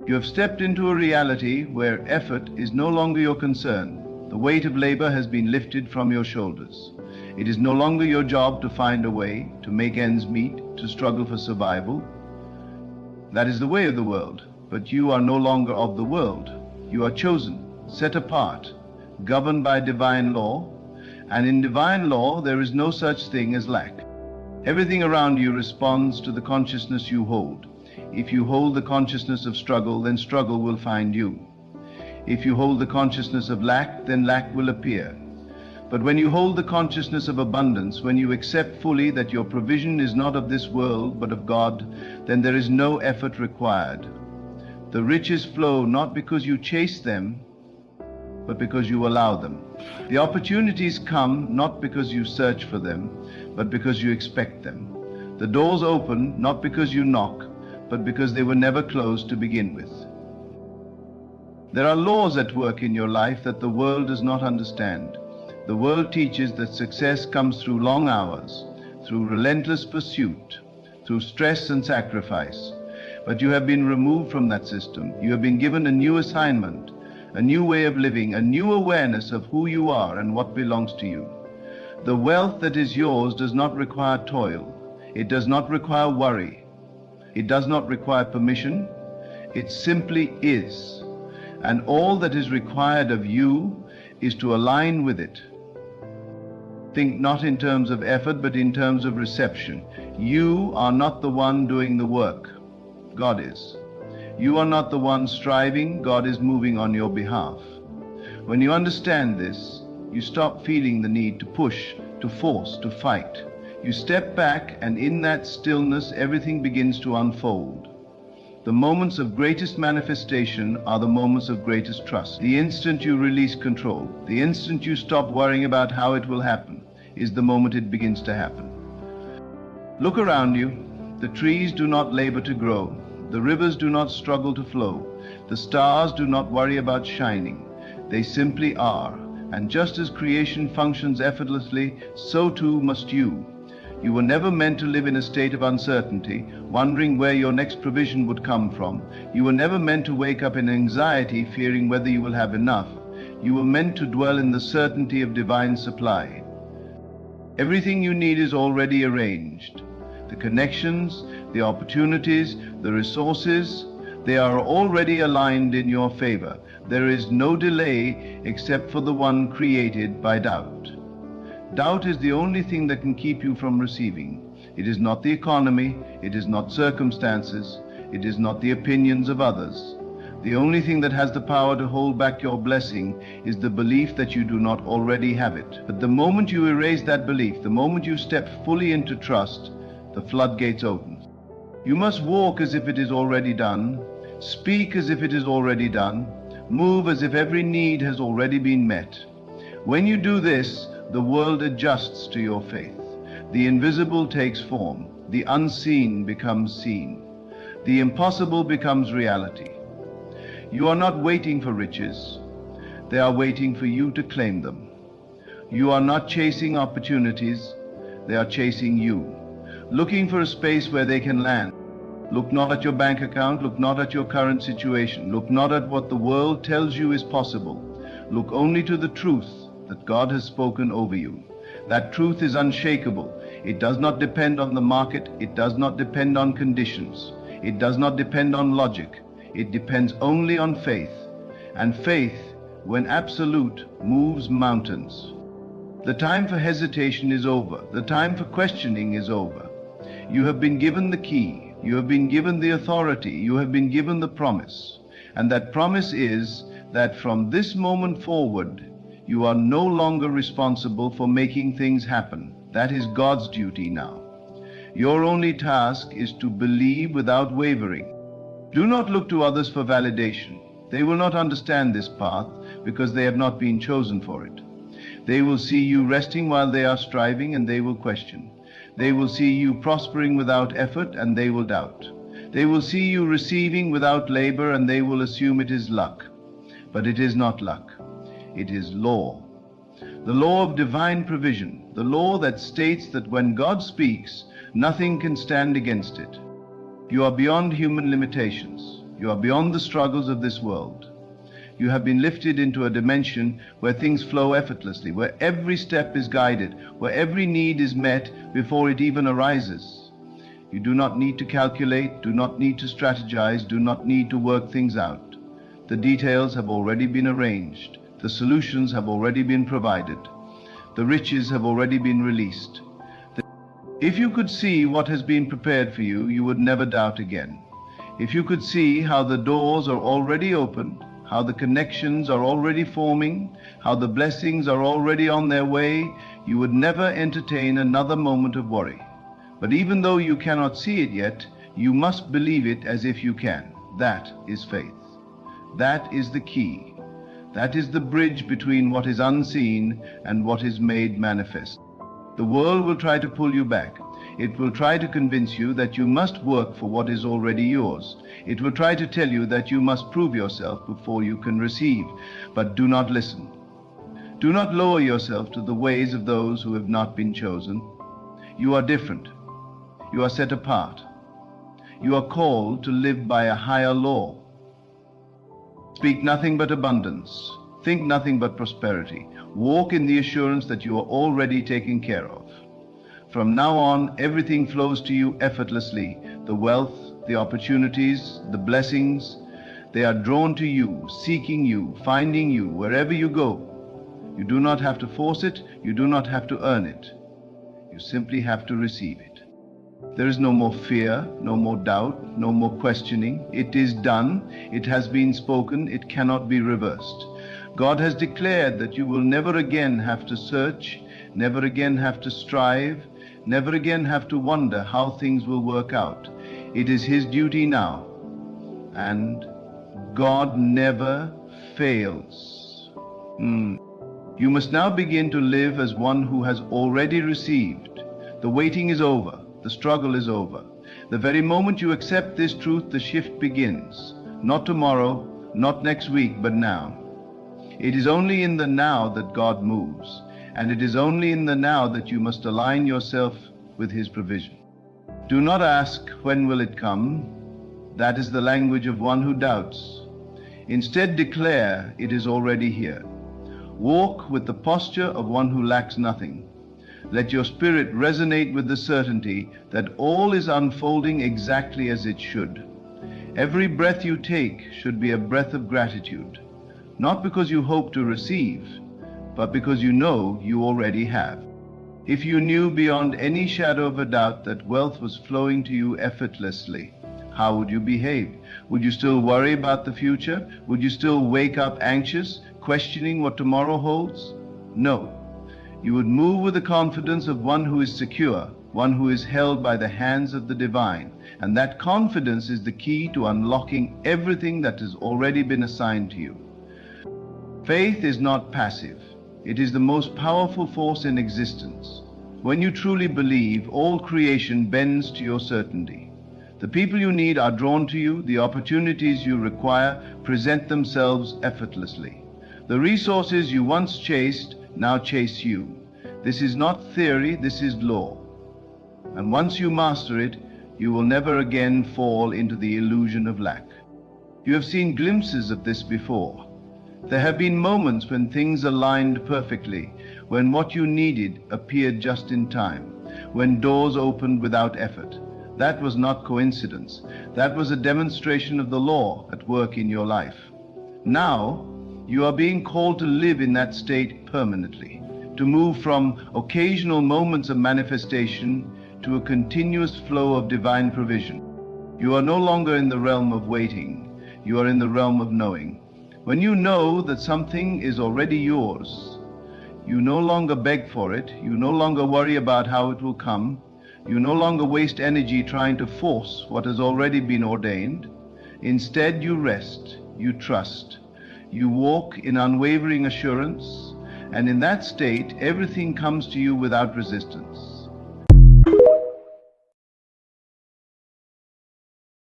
You have stepped into a reality where effort is no longer your concern. The weight of labor has been lifted from your shoulders. It is no longer your job to find a way, to make ends meet, to struggle for survival. That is the way of the world, but you are no longer of the world. You are chosen, set apart, governed by divine law, and in divine law there is no such thing as lack. Everything around you responds to the consciousness you hold. If you hold the consciousness of struggle, then struggle will find you. If you hold the consciousness of lack, then lack will appear. But when you hold the consciousness of abundance, when you accept fully that your provision is not of this world but of God, then there is no effort required. The riches flow not because you chase them, but because you allow them. The opportunities come not because you search for them, but because you expect them. The doors open not because you knock, but because they were never closed to begin with. There are laws at work in your life that the world does not understand. The world teaches that success comes through long hours, through relentless pursuit, through stress and sacrifice. But you have been removed from that system. You have been given a new assignment, a new way of living, a new awareness of who you are and what belongs to you. The wealth that is yours does not require toil. It does not require worry. It does not require permission. It simply is. And all that is required of you is to align with it. Think not in terms of effort, but in terms of reception. You are not the one doing the work. God is. You are not the one striving. God is moving on your behalf. When you understand this, you stop feeling the need to push, to force, to fight. You step back, and in that stillness, everything begins to unfold. The moments of greatest manifestation are the moments of greatest trust. The instant you release control, the instant you stop worrying about how it will happen, is the moment it begins to happen. Look around you. The trees do not labor to grow. The rivers do not struggle to flow. The stars do not worry about shining. They simply are. And just as creation functions effortlessly, so too must you. You were never meant to live in a state of uncertainty, wondering where your next provision would come from. You were never meant to wake up in anxiety, fearing whether you will have enough. You were meant to dwell in the certainty of divine supply. Everything you need is already arranged. The connections, the opportunities, the resources, they are already aligned in your favor. There is no delay except for the one created by doubt. Doubt is the only thing that can keep you from receiving. It is not the economy, it is not circumstances, it is not the opinions of others. The only thing that has the power to hold back your blessing is the belief that you do not already have it. But the moment you erase that belief, the moment you step fully into trust, the floodgates open. You must walk as if it is already done, speak as if it is already done, move as if every need has already been met. When you do this, the world adjusts to your faith. The invisible takes form. The unseen becomes seen. The impossible becomes reality. You are not waiting for riches. They are waiting for you to claim them. You are not chasing opportunities. They are chasing you, looking for a space where they can land. Look not at your bank account. Look not at your current situation. Look not at what the world tells you is possible. Look only to the truth that God has spoken over you. That truth is unshakable. It does not depend on the market. It does not depend on conditions. It does not depend on logic. It depends only on faith. And faith, when absolute, moves mountains. The time for hesitation is over. The time for questioning is over. You have been given the key. You have been given the authority. You have been given the promise. And that promise is that from this moment forward, you are no longer responsible for making things happen. That is God's duty now. Your only task is to believe without wavering. Do not look to others for validation. They will not understand this path because they have not been chosen for it. They will see you resting while they are striving, and they will question. They will see you prospering without effort, and they will doubt. They will see you receiving without labor, and they will assume it is luck. But it is not luck. It is law. The law of divine provision, the law that states that when God speaks, nothing can stand against it. You are beyond human limitations. You are beyond the struggles of this world. You have been lifted into a dimension where things flow effortlessly, where every step is guided, where every need is met before it even arises. You do not need to calculate, do not need to strategize, do not need to work things out. The details have already been arranged. The solutions have already been provided. The riches have already been released. If you could see what has been prepared for you, you would never doubt again. If you could see how the doors are already opened, how the connections are already forming, how the blessings are already on their way, you would never entertain another moment of worry. But even though you cannot see it yet, you must believe it as if you can. That is faith. That is the key. That is the bridge between what is unseen and what is made manifest. The world will try to pull you back. It will try to convince you that you must work for what is already yours. It will try to tell you that you must prove yourself before you can receive. But do not listen. Do not lower yourself to the ways of those who have not been chosen. You are different. You are set apart. You are called to live by a higher law. Speak nothing but abundance. Think nothing but prosperity. Walk in the assurance that you are already taken care of. From now on, everything flows to you effortlessly. The wealth, the opportunities, the blessings, they are drawn to you, seeking you, finding you wherever you go. You do not have to force it. You do not have to earn it. You simply have to receive it. There is no more fear, no more doubt, no more questioning. It is done. It has been spoken. It cannot be reversed. God has declared that you will never again have to search, never again have to strive, never again have to wonder how things will work out. It is His duty now. And God never fails. You must now begin to live as one who has already received. The waiting is over. The struggle is over. The very moment you accept this truth, the shift begins. Not tomorrow, not next week, but now. It is only in the now that God moves, and it is only in the now that you must align yourself with His provision. Do not ask, when will it come? That is the language of one who doubts. Instead, declare, it is already here. Walk with the posture of one who lacks nothing. Let your spirit resonate with the certainty that all is unfolding exactly as it should. Every breath you take should be a breath of gratitude, not because you hope to receive, but because you know you already have. If you knew beyond any shadow of a doubt that wealth was flowing to you effortlessly, how would you behave? Would you still worry about the future? Would you still wake up anxious, questioning what tomorrow holds? No. You would move with the confidence of one who is secure, one who is held by the hands of the divine. And that confidence is the key to unlocking everything that has already been assigned to you. Faith is not passive. It is the most powerful force in existence. When you truly believe, all creation bends to your certainty. The people you need are drawn to you. The opportunities you require present themselves effortlessly. The resources you once chased now chase you. This is not theory, this is law. And once you master it, you will never again fall into the illusion of lack. You have seen glimpses of this before. There have been moments when things aligned perfectly, when what you needed appeared just in time, when doors opened without effort. That was not coincidence. That was a demonstration of the law at work in your life. Now, you are being called to live in that state permanently, to move from occasional moments of manifestation to a continuous flow of divine provision. You are no longer in the realm of waiting. You are in the realm of knowing. When you know that something is already yours, you no longer beg for it. You no longer worry about how it will come. You no longer waste energy trying to force what has already been ordained. Instead, you rest, you trust. You walk in unwavering assurance, and in that state, everything comes to you without resistance.